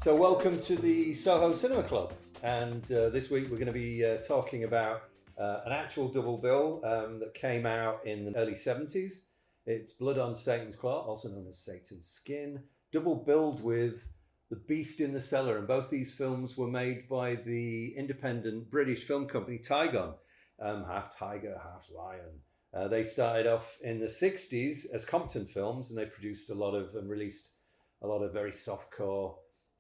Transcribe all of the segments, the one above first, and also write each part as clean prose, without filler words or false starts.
So welcome to the Soho Cinema Club, and this week we're going to be talking about an actual double bill that came out in the early 70s. It's Blood on Satan's Claw, also known as Satan's Skin, double billed with The Beast in the Cellar, and both these films were made by the independent British film company TIGON, half tiger, half lion. They started off in the 60s as Compton films, and they produced a lot of and released a lot of very softcore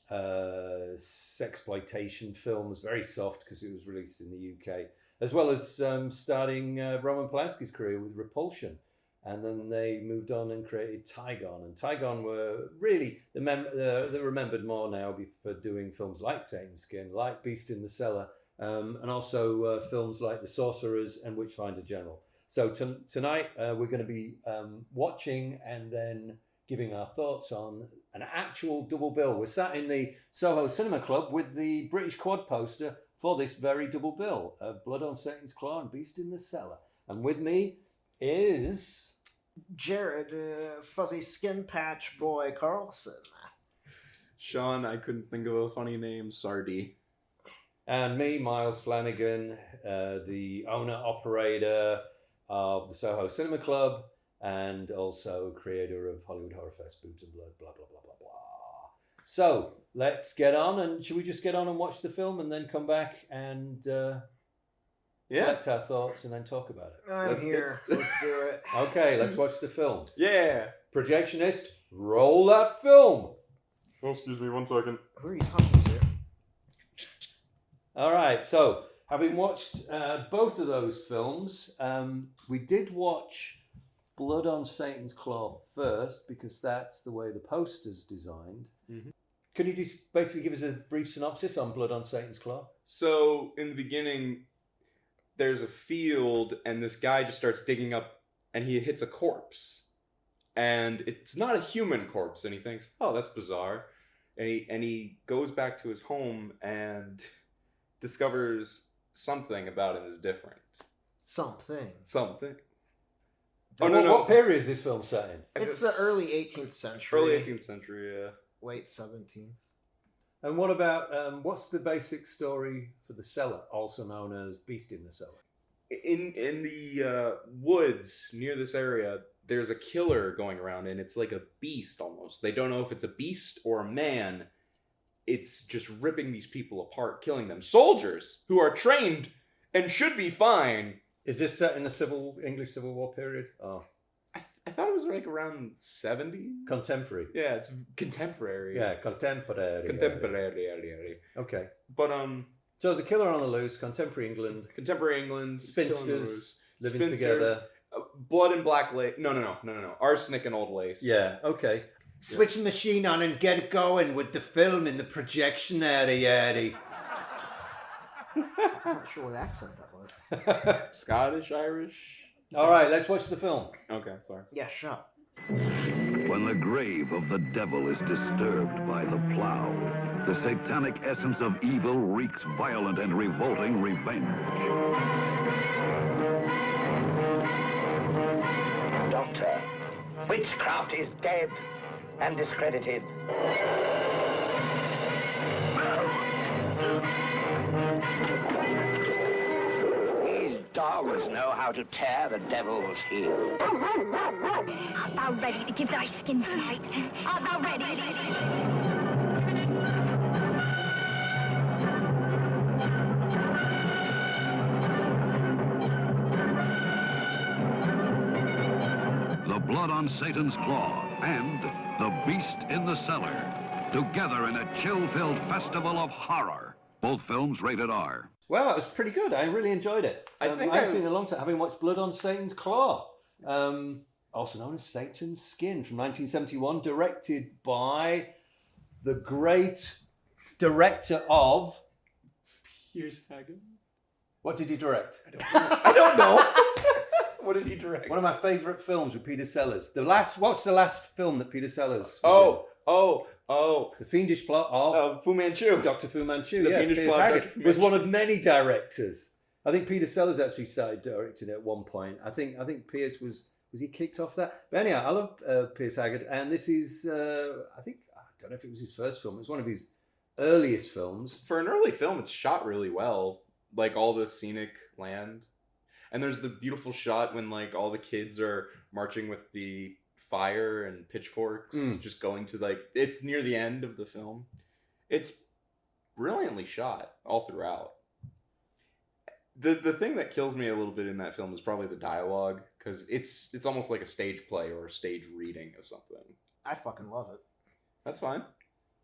sexploitation films, very soft because it was released in the UK, as well as starting Roman Polanski's career with Repulsion. And then they moved on and created TIGON. And TIGON were really, they're remembered more now for doing films like Satan's Skin, like Beast in the Cellar, and also films like The Sorcerers and Witchfinder General. So tonight we're going to be watching and then giving our thoughts on an actual double bill. We're sat in the Soho Cinema Club with the British quad poster for this very double bill, Blood on Satan's Claw and Beast in the Cellar. And with me is Jared, Fuzzy Skin Patch Boy Carlson. Sean, I couldn't think of a funny name, Sardi. And me, Miles Flanagan, the owner-operator of the Soho Cinema Club, and also creator of Hollywood Horror Fest, Boobs and Blood, blah, blah, blah, blah, blah. So, let's get on, and should we just get on and watch the film and then come back and collect our thoughts and then talk about it? Let's do it. Okay, let's watch the film. Yeah! Projectionist, roll that film! Oh, excuse me, 1 second. Who are you talking to? All right, so having watched both of those films, we did watch Blood on Satan's Claw first because that's the way the poster's designed. Mm-hmm. Can you just basically give us a brief synopsis on Blood on Satan's Claw? So, in the beginning, there's a field, and this guy just starts digging up, and he hits a corpse. And it's not a human corpse, and he thinks, oh, that's bizarre. And he goes back to his home and discovers something about him is different. Something. Oh, no. What period is this film set in? It's the early 18th century. Early 18th century, yeah. Late 17th. And what about, what's the basic story for The Cellar, also known as Beast in the Cellar? In the woods near this area, there's a killer going around, and it's like a beast almost. They don't know if it's a beast or a man. It's just ripping these people apart, killing them. Soldiers who are trained and should be fine. Is this set in the English Civil War period? Oh, I thought it was like around 70. Contemporary. Yeah, it's contemporary. Yeah, contemporary. Contemporary. Okay. But so there's a killer on the loose, contemporary England. Spinsters living together. Blood and black lace. No. Arsenic and old lace. Yeah, okay. Switch the machine on and get going with the film in the projection area. I'm not sure what accent that was. Scottish, Irish. All right, let's watch the film. Okay, sorry. Yeah, shut. When the grave of the devil is disturbed by the plow, the satanic essence of evil wreaks violent and revolting revenge. Doctor, witchcraft is dead and discredited. These dogs know how to tear the devil's heel. Art thou ready to give thy skin tonight? Art thou ready? The Blood on Satan's Claw and The Beast in the Cellar, together in a chill-filled festival of horror. Both films rated R. Well, it was pretty good. I really enjoyed it. I've seen it a long time, having watched Blood on Satan's Claw, also known as Satan's Skin, from 1971, directed by the great director of... Piers Hagen. What did he direct? I don't know. What did he direct? One of my favourite films with Peter Sellers. What's the last film that Peter Sellers was Oh. The Fiendish Plot of Fu Manchu. Dr. Fu Manchu. The Yeah, Fiendish Piers Plot of Haggard Dr. Fu was one Manchu. of many directors. I think Peter Sellers actually started directing it at one point. I think Piers was he kicked off that? But anyhow, I love Piers Haggard, and this is I don't know if it was his first film. It was one of his earliest films. For an early film, it's shot really well. Like all the scenic land. And there's the beautiful shot when like all the kids are marching with the fire and pitchforks, just going to like, it's near the end of the film. It's brilliantly shot all throughout. The thing that kills me a little bit in that film is probably the dialogue, because it's almost like a stage play or a stage reading of something. I fucking love it. That's fine.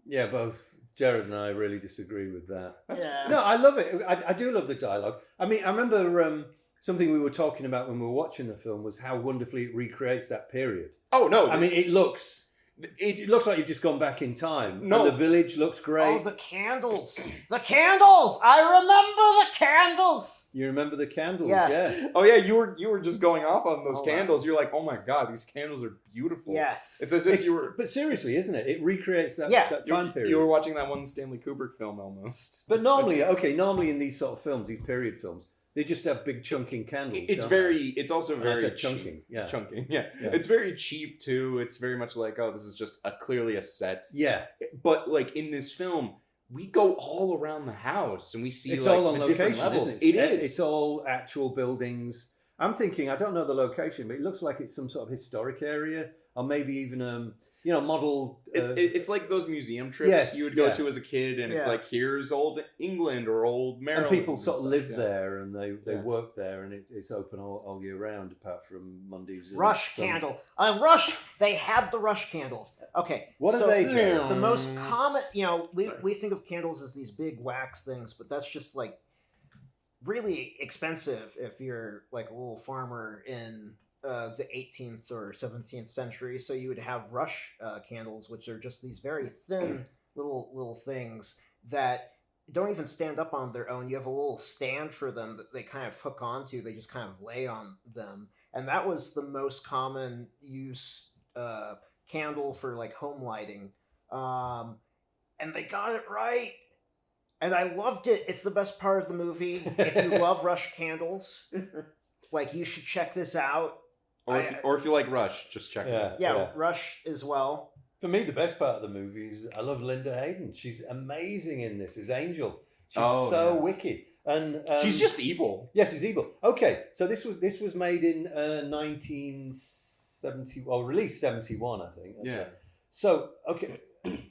Yeah, both Jared and I really disagree with that. Yeah. No, I love it. I do love the dialogue. I mean, I remember something we were talking about when we were watching the film was how wonderfully it recreates that period. Oh, no. I mean, it looks like you've just gone back in time. No. And the village looks great. Oh, the candles. The candles! I remember the candles! You remember the candles? Yes. Yeah. Oh yeah, you were just going off on those Oh, candles. wow. You're like, oh my god, these candles are beautiful. Yes. It's as if you were. But seriously, isn't it? It recreates that time period. You were watching that one Stanley Kubrick film almost. But normally in these sort of films, these period films, they just have big chunking candles. It's don't very. It's also they? And I very said chunking. cheap. Yeah. Chunking. Yeah. Yeah. It's very cheap too. It's very much like, oh, this is just clearly a set. Yeah. But like in this film, we go all around the house and we see It's like all on the different location, levels. isn't it? It is. It's all actual buildings. I'm thinking, I don't know the location, but it looks like it's some sort of historic area, or maybe even model. It's like those museum trips Yes, you would go yeah. to as a kid, and it's Yeah. like, here's old England or old Maryland. and people sort of stuff, live yeah. there, and they Yeah. work there, and it's open all year round, apart from Mondays. And Rush Sundays. candle. Rush. They had the Rush candles. Okay. What so are they, Jared? The most common, Sorry. we think of candles as these big wax things, but that's just like really expensive if you're like a little farmer in the 18th or 17th century. So you would have Rush candles, which are just these very thin little things that don't even stand up on their own. You have a little stand for them that they kind of hook onto. They just kind of lay on them. And that was the most common use candle for like home lighting. And they got it right. And I loved it. It's the best part of the movie. If you love Rush candles, like you should check this out. Or if you like Rush, just check it out. Yeah, Rush as well. For me, the best part of the movie is I love Linda Hayden. She's amazing in this as Angel. She's so wicked, and She's just evil. yes, she's evil. Okay, so this was made in 1970, or released 71, I think. That's Yeah. right. So okay,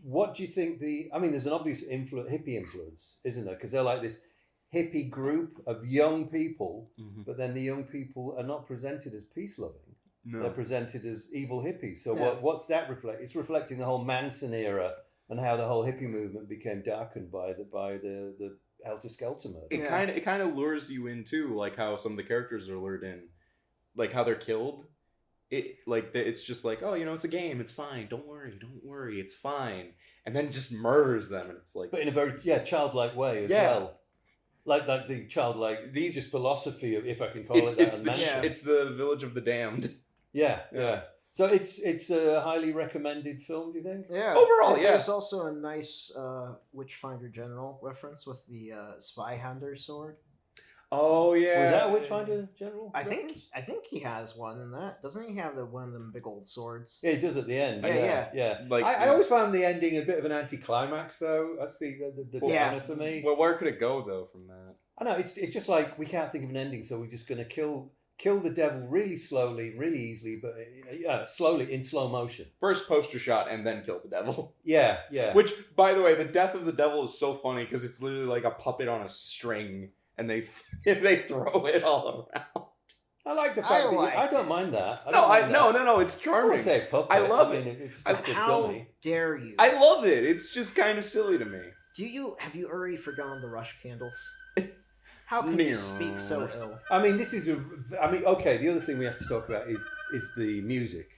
what do you think there's an obvious hippie influence, isn't there? Because they're like this hippie group of young people, but then the young people are not presented as peace loving. They're presented as evil hippies. So what's that reflect? It's reflecting the whole Manson era and how the whole hippie movement became darkened by the Helter Skelter murder. It kind of lures you in too, like how some of the characters are lured in, like how they're killed. It's just like, oh, it's a game, it's fine, don't worry, it's fine, and then just murders them, and it's like, But in a very childlike way as well. Like the childlike just philosophy of, if I can call it that. It's the Village of the Damned. Yeah. So it's a highly recommended film, do you think? Yeah. Overall, And yeah. There's also a nice Witchfinder General reference with the Zweihander sword. Oh yeah. Was that a Witchfinder General? I think reference? he has one in that. Doesn't he have one of them big old swords? Yeah, he does at the end. Yeah. Like, I always found the ending a bit of an anticlimax, though. That's the Yeah. downer for me. Well, where could it go though from that? I know it's just like we can't think of an ending, so we're just going to kill the devil really slowly, really easily, but slowly in slow motion. First poster shot and then kill the devil. Yeah. Which, by the way, the death of the devil is so funny because it's literally like a puppet on a string, and they throw it all around. I like the fact I don't mind that. No, it's I charming. wouldn't say puppet. I love it. it. It's just a How dummy. dare you? I love it. It's just kind of silly to me. Have you already forgotten the Rush candles? How can you speak so ill? Okay. The other thing we have to talk about is the music.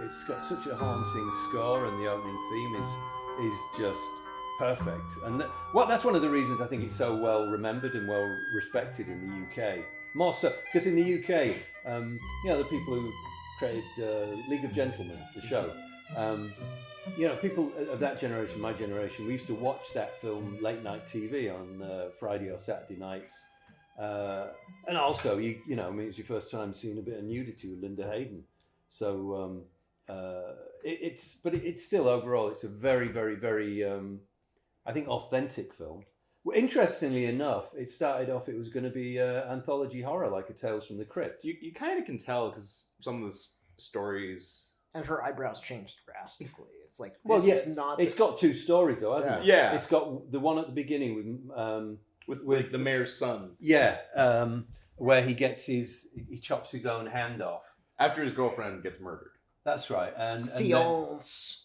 It's got such a haunting score, and the opening theme is just perfect. And that's one of the reasons I think it's so well remembered and well respected in the UK. More so because in the UK, the people who created League of Gentlemen, the show, people of that generation, my generation, we used to watch that film late night TV on Friday or Saturday nights. And also, it's your first time seeing a bit of nudity with Linda Hayden. So it's still overall, it's a very, very, very, I think, authentic film. Well, interestingly enough, it started off, it was going to be anthology horror, like a Tales from the Crypt. You kind of can tell because some of the stories... And her eyebrows changed drastically. It's like, it's got two stories though, hasn't it? Yeah. It's got the one at the beginning with the mayor's son. Yeah, where he chops his own hand off. After his girlfriend gets murdered. That's right. And Fiance.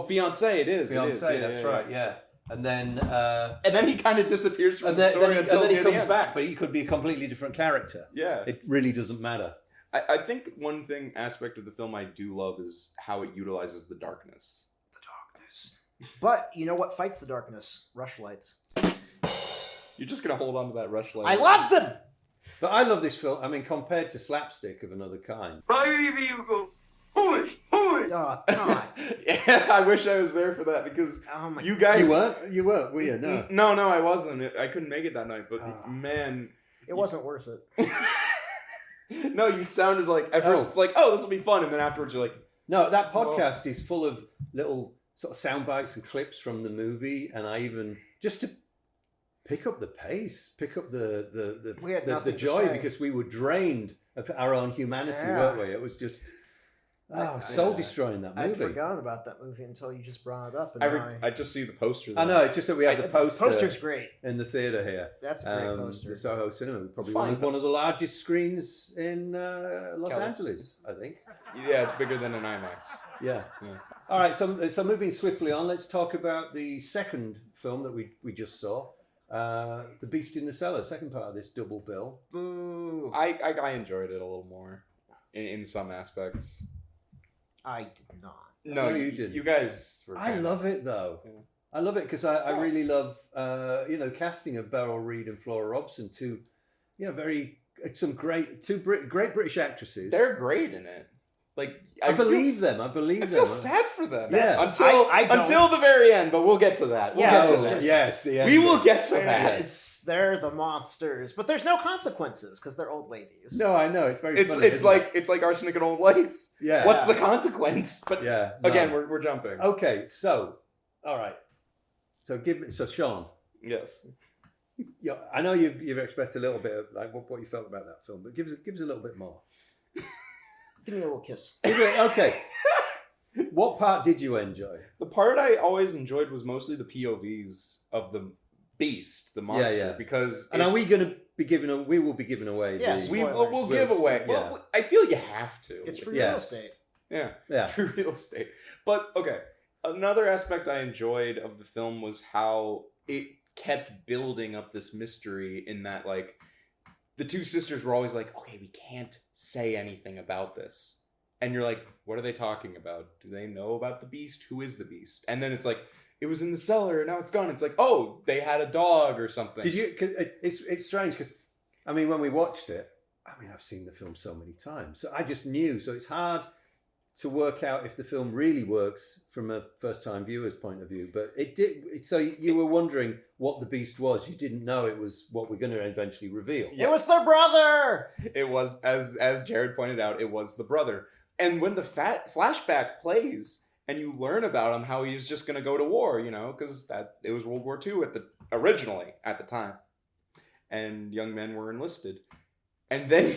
Fiance it is. Fiance, that's right, yeah. And then he kind of disappears from the story and then he comes back, but he could be a completely different character. Yeah. It really doesn't matter. I think one aspect of the film I do love is how it utilizes the darkness. The darkness. But you know what fights the darkness? Rush lights. You're just going to hold on to that rush light. I loved them! But I love this film, compared to slapstick of another kind. Oh, God. Yeah, I wish I was there for that because you guys... You weren't, were you? No. No, I wasn't. I couldn't make it that night, but man... It wasn't worth it. No, you sounded like... At first it's like, this will be fun, and then afterwards you're like... No, that podcast is full of little sort of sound bites and clips from the movie, and I even... Just to pick up the pace, pick up the joy, because we were drained of our own humanity, weren't we? It was just... soul-destroying, that movie. I'd forgotten about that movie until you just brought it up. And I just see the poster. I know, it's just that we have the poster. The poster's great. In the theatre here. That's a great poster. The Soho Cinema, probably one of the largest screens in Los Angeles, I think. Yeah, it's bigger than an IMAX. Yeah. All right, so moving swiftly on, let's talk about the second film that we just saw. The Beast in the Cellar, second part of this double bill. Boo. I enjoyed it a little more in some aspects. I did not. No, you didn't. You guys were... I love it though. Yeah. I love it because I really love casting of Beryl Reid and Flora Robson, two great British actresses. They're great in it. Like I believe them. I feel sad for them. Yeah. Until the very end, but we'll get to that. We'll get to that. Yes, the end. We will get to that. They're the monsters, but there's no consequences because they're old ladies. No, I know it's very. Funny, it's like arsenic and old ladies. Yeah. What's the consequence? But again, no. we're jumping. Okay, so all right. So Sean. Yes. Yeah, I know you've expressed a little bit of like what you felt about that film, but give us a little bit more. Give me a little kiss. Okay. What part did you enjoy? The part I always enjoyed was mostly the POVs of the beast, the monster. Yeah. Because are we going to be giving? We will be giving away. Yes, we'll give away. Yeah. Well, I feel you have to. It's for real estate. Yeah. It's for real estate. But okay, another aspect I enjoyed of the film was how it kept building up this mystery. In that, like, the two sisters were always like, "Okay, we can't say anything about this," and you're like, "What are they talking about? Do they know about the beast? Who is the beast?" And then it's like, it was in the cellar, and now it's gone. It's like, oh, they had a dog or something. Did you? Cause it's strange because, I mean, when we watched it, I've seen the film so many times, so I just knew. So it's hard to work out if the film really works from a first-time viewer's point of view. But it did. So you were wondering what the beast was. You didn't know it was what we're going to eventually reveal. It was their brother. It was, as Jared pointed out, it was the brother. And when the flashback plays, and you learn about him, how he was just going to go to war, because it was World War II originally at the time, and young men were enlisted, and then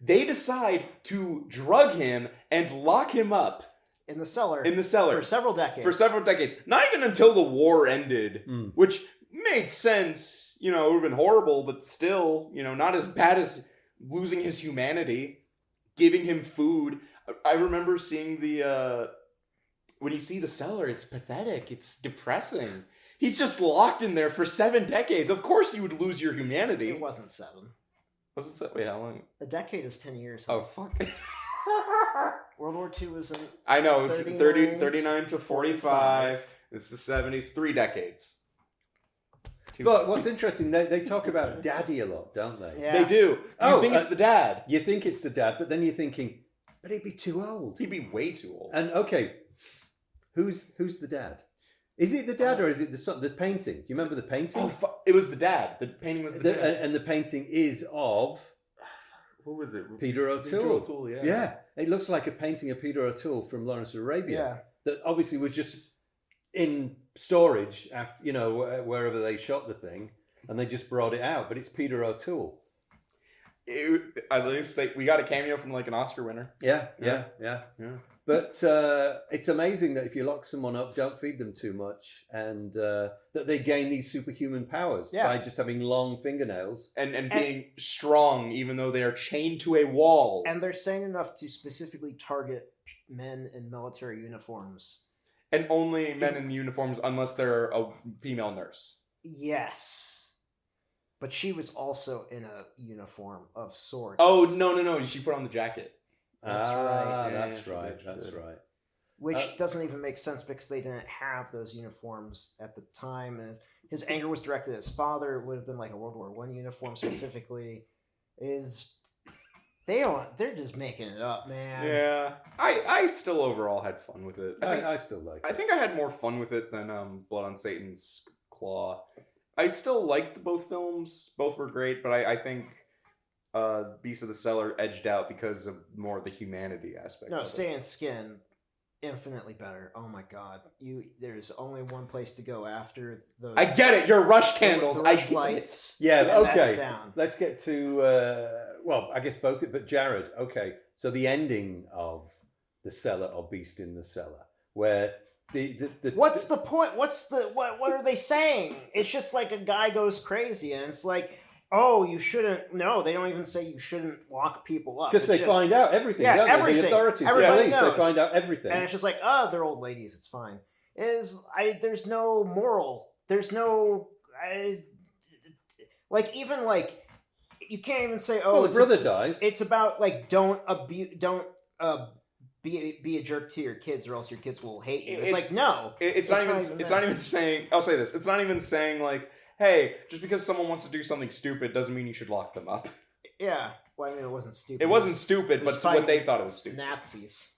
they decide to drug him and lock him up in the cellar for several decades. Not even until the war ended, which made sense. It would have been horrible, but still, not as bad as losing his humanity. Giving him food. I remember seeing when you see the cellar, it's pathetic. It's depressing. He's just locked in there for 7 decades. Of course you would lose your humanity. It wasn't 7. Was it 7? Wait, how long? A decade is 10 years. Oh, fuck. World War II was in... I know, it was 39 to 45. It's the 70s. 3 decades. But what's interesting, they talk about daddy a lot, don't they? Yeah. They do. You think it's the dad. You think it's the dad, but then you're thinking, but he'd be too old. He'd be way too old. And okay, who's the dad? Is it the dad or is it the son? The painting. Do you remember the painting? It was the dad. The painting was the dad. And the painting is of Who was it? Peter O'Toole. Peter O'Toole, yeah. Yeah, it looks like a painting of Peter O'Toole from Lawrence of Arabia. Yeah. That obviously was just in storage after, wherever they shot the thing, and they just brought it out. But it's Peter O'Toole. At least we got a cameo from like an Oscar winner. Yeah. But it's amazing that if you lock someone up, don't feed them too much, and that they gain these superhuman powers by just having long fingernails and being strong, even though they are chained to a wall. And they're sane enough to specifically target men in military uniforms. And only men in uniforms unless they're a female nurse. Yes. But she was also in a uniform of sorts. Oh, no. She put on the jacket. That's right. That's right. Which doesn't even make sense because they didn't have those uniforms at the time. And his anger was directed at his father. It would have been like a World War I uniform specifically. They're just making it up, man. Yeah. I still overall had fun with it. I still like it. I think I had more fun with it than Blood on Satan's Claw. I still liked both films. Both were great, but I think Beast of the Cellar edged out because of more of the humanity aspect. No, of Satan Skin, infinitely better. Oh my god. There's only one place to go after those. I get it. Your rush candles. The rush lights. Yeah, and okay. that's down. Let's get to I guess both. But Jared, okay. So the ending of The Cellar or Beast in the Cellar, where what's the point? What are they saying? It's just like a guy goes crazy, and it's like, oh, you shouldn't. No, they don't even say you shouldn't lock people up because they find out everything. Yeah, don't they? everything. The authorities, Everybody the police, knows. they find out everything. And it's just like, oh, they're old ladies. It's fine. There's no moral. There's no you can't even say, oh, well, the brother dies. It's about like don't be a jerk to your kids or else your kids will hate you. It's like, no. It's not even saying, I'll say this, it's not even saying like, hey, just because someone wants to do something stupid doesn't mean you should lock them up. Yeah. Well, I mean, it wasn't stupid. It wasn't stupid, but what they thought it was stupid. Nazis.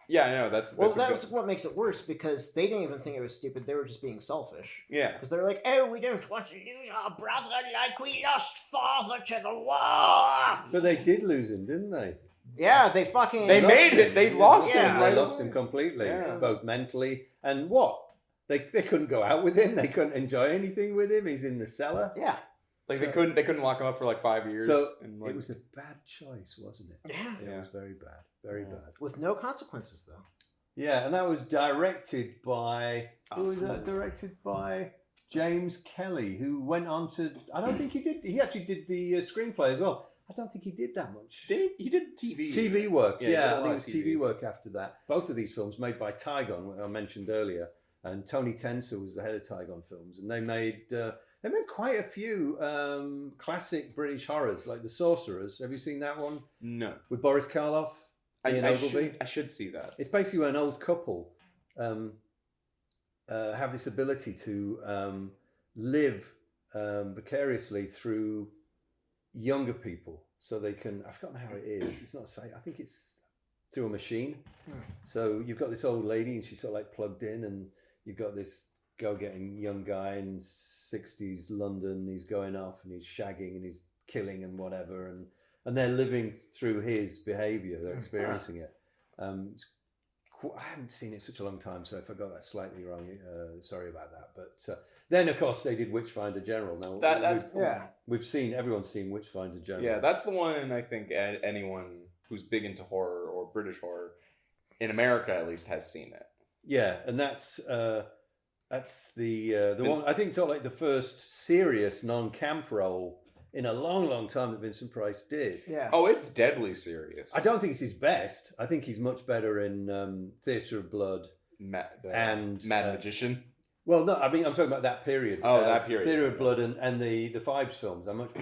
Yeah, I know. That's what makes it worse because they didn't even think it was stupid. They were just being selfish. Yeah. Because they're like, oh, we didn't want to lose our brother like we lost father to the war. But they did lose him, didn't they? Yeah, they fucking... They made it. They lost him. They lost him completely, both mentally and what? They couldn't go out with him. They couldn't enjoy anything with him. He's in the cellar. Yeah. Like they couldn't lock him up for like 5 years. So and it was a bad choice, wasn't it? Yeah. It was very bad. Very bad. With no consequences, though. Yeah, and that was directed by... Who was that directed by? James Kelly, who went on to... I don't think he did... He actually did the screenplay as well. I don't think he did that much. He did TV. TV work, Yeah, I think it was TV work after that. Both of these films made by TIGON, I mentioned earlier, and Tony Tenser was the head of TIGON Films, and they made quite a few classic British horrors, like The Sorcerers. Have you seen that one? No. With Boris Karloff, Ian Ogilvy. I should see that. It's basically where an old couple have this ability to live vicariously through younger people, so they can... I've forgotten how it is. It's not safe. I think it's through a machine. So you've got this old lady, and she's sort of like plugged in, and you've got this go-getting young guy in 60s London. He's going off, and he's shagging, and he's killing, and whatever, and they're living through his behaviour. They're experiencing it. I haven't seen it such a long time, so if I got that slightly wrong, sorry about that. But then, of course, they did Witchfinder General. Now everyone's seen Witchfinder General. Yeah, that's the one I think anyone who's big into horror or British horror, in America at least, has seen it. Yeah, and that's the one I think. It's like the first serious non-camp role in a long time that Vincent Price did. Yeah. Oh, it's deadly serious. I don't think it's his best. I think he's much better in Theatre of Blood and Mad Magician. Well, no, I mean I'm talking about that period. Oh, that period. Theatre of Blood and the Fibes films. I much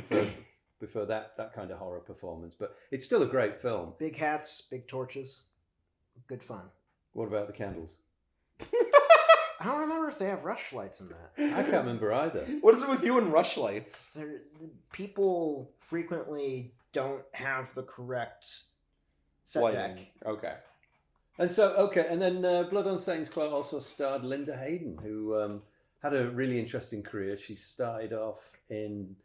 prefer that kind of horror performance. But it's still a great film. Big hats, big torches, good fun. What about the candles? I don't remember if they have rush lights in that. I can't remember either. What is it with you and rush lights? People frequently don't have the correct set Lighting. deck. Okay. And so, and then Blood on Satan's Claw also starred Linda Hayden, who had a really interesting career. She started off in,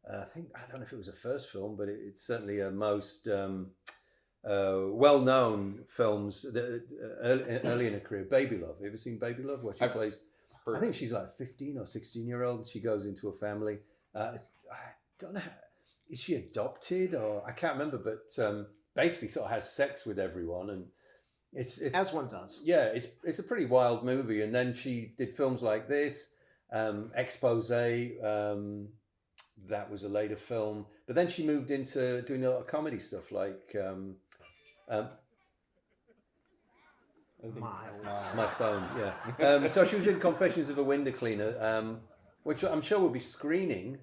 I don't know if it was her first film, but it's certainly her most well-known films early in her career. Baby Love. Have you ever seen Baby Love? Where she plays, I think she's like 15 or 16-year-old. She goes into a family. I don't know, is she adopted or I can't remember, but basically sort of has sex with everyone, and it's As one does. Yeah, it's a pretty wild movie. And then she did films like this, Expose. That was a later film, but then she moved into doing a lot of comedy stuff, like my phone. Yeah. So she was in Confessions of a Window Cleaner, which I'm sure will be screening.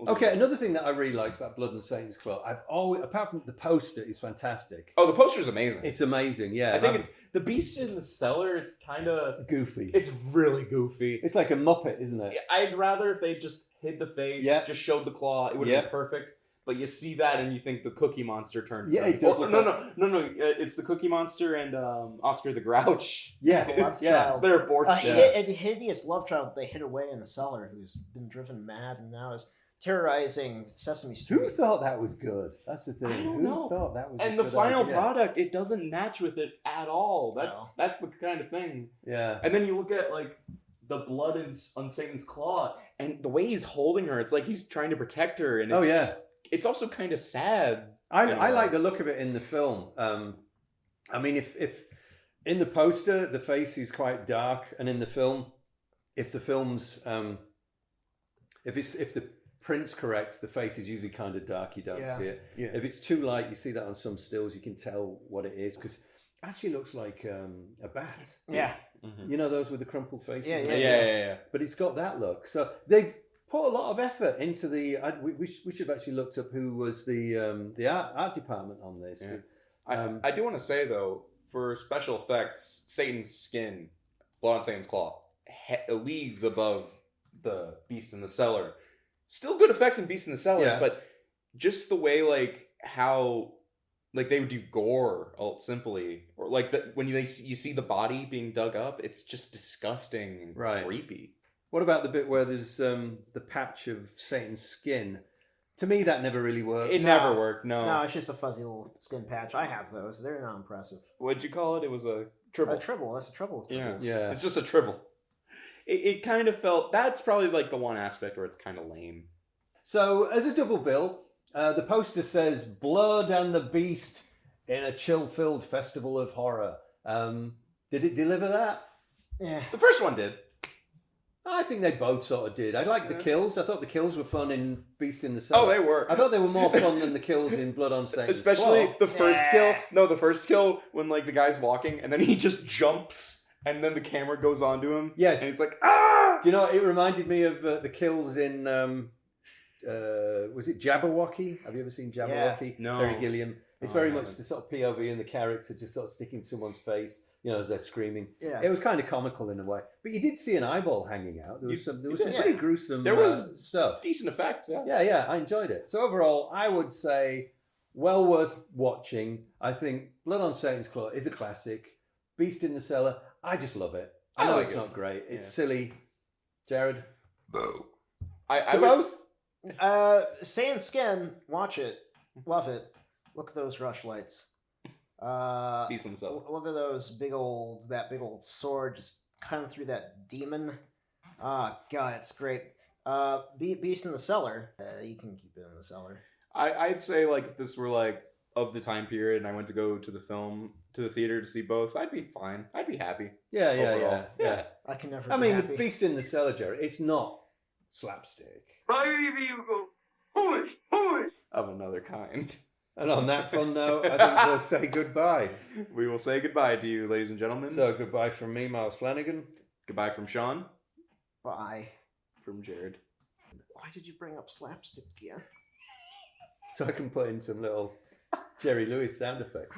Okay, another thing that I really liked about Blood and Satan's Claw, I've always, apart from the poster, is fantastic. Oh, the poster's amazing. It's amazing, yeah. I think the Beast in the Cellar, it's kind of goofy. It's really goofy. It's like a Muppet, isn't it? I'd rather if they just hid the face, just showed the claw, it would have been perfect. But you see that and you think the Cookie Monster turned. Yeah, it does. No. It's the Cookie Monster and Oscar the Grouch. Yeah, it's their abortion. A hideous love child they hid away in the cellar, who's been driven mad and now is terrorizing Sesame Street. Who thought that was good? That's the thing. I don't Who know. thought that was? And the final product, it doesn't match with it at all. That's the kind of thing. Yeah. And then you look at like the blood on Satan's claw, and the way he's holding her, it's like he's trying to protect her. And it's it's also kind of sad. I like the look of it in the film. I mean, if in the poster the face is quite dark, and in the film, if the film's if the print's correct, the face is usually kind of dark. You don't see it. Yeah. If it's too light, you see that on some stills. You can tell what it is because it actually looks like a bat. Yeah. Mm-hmm. You know those with the crumpled faces. Yeah. But it's got that look. So they've put a lot of effort into the. We should have actually looked up who was the art department on this. Yeah. I do want to say though, for special effects, Satan's skin, Blood on Satan's Claw, leagues above the Beast in the Cellar. Still good effects in Beast in the Cellar, but just the way how they would do gore simply, or when you see the body being dug up, it's just disgusting and creepy. What about the bit where there's the patch of Satan's skin? To me, that never really worked. It never worked. No, it's just a fuzzy little skin patch. I have those. They're not impressive. What'd you call it? It was a tribble. A tribble. That's a trouble with tribbles. Yeah. It's just a tribble. It kind of felt... That's probably the one aspect where it's kind of lame. So, as a double bill, the poster says, Blood and the Beast in a chill-filled festival of horror. Did it deliver that? Yeah. The first one did. I think they both sort of did. I liked the kills. I thought the kills were fun in Beast in the Cellar. Oh, they were. I thought they were more fun than the kills in Blood on Satan's Especially Claw. the first kill. No, the first kill when the guy's walking and then he just jumps and then the camera goes onto him. Yes. And he's like, ah! Do you know, it reminded me of the kills in, was it Jabberwocky? Have you ever seen Jabberwocky? No. Terry Gilliam. It's very much the sort of POV and the character just sort of sticking someone's face, as they're screaming. Yeah. It was kind of comical in a way. But you did see an eyeball hanging out. There was some pretty gruesome There was stuff. Decent effects, yeah. Yeah, I enjoyed it. So overall, I would say well worth watching. I think Blood on Satan's Claw is a classic. Beast in the Cellar, I just love it. I know it's not great. It's silly. Jared? Both. Both? Sand Skin, watch it. Love it. Look at those rush lights. Beast in the Cellar. Look at that big old sword just cutting through that demon. God, it's great. Beast in the Cellar. You can keep it in the cellar. I'd say if this were of the time period and I went to go to the theater to see both, I'd be fine. I'd be happy. Yeah. I can never. I be mean, happy. the Beast in the Cellar, Jared, it's not slapstick. Of another kind. And on that fun note, I think we'll say goodbye. We will say goodbye to you, ladies and gentlemen. So goodbye from me, Miles Flanagan. Goodbye from Sean. Bye. From Jared. Why did you bring up slapstick again? So I can put in some little Jerry Lewis sound effects.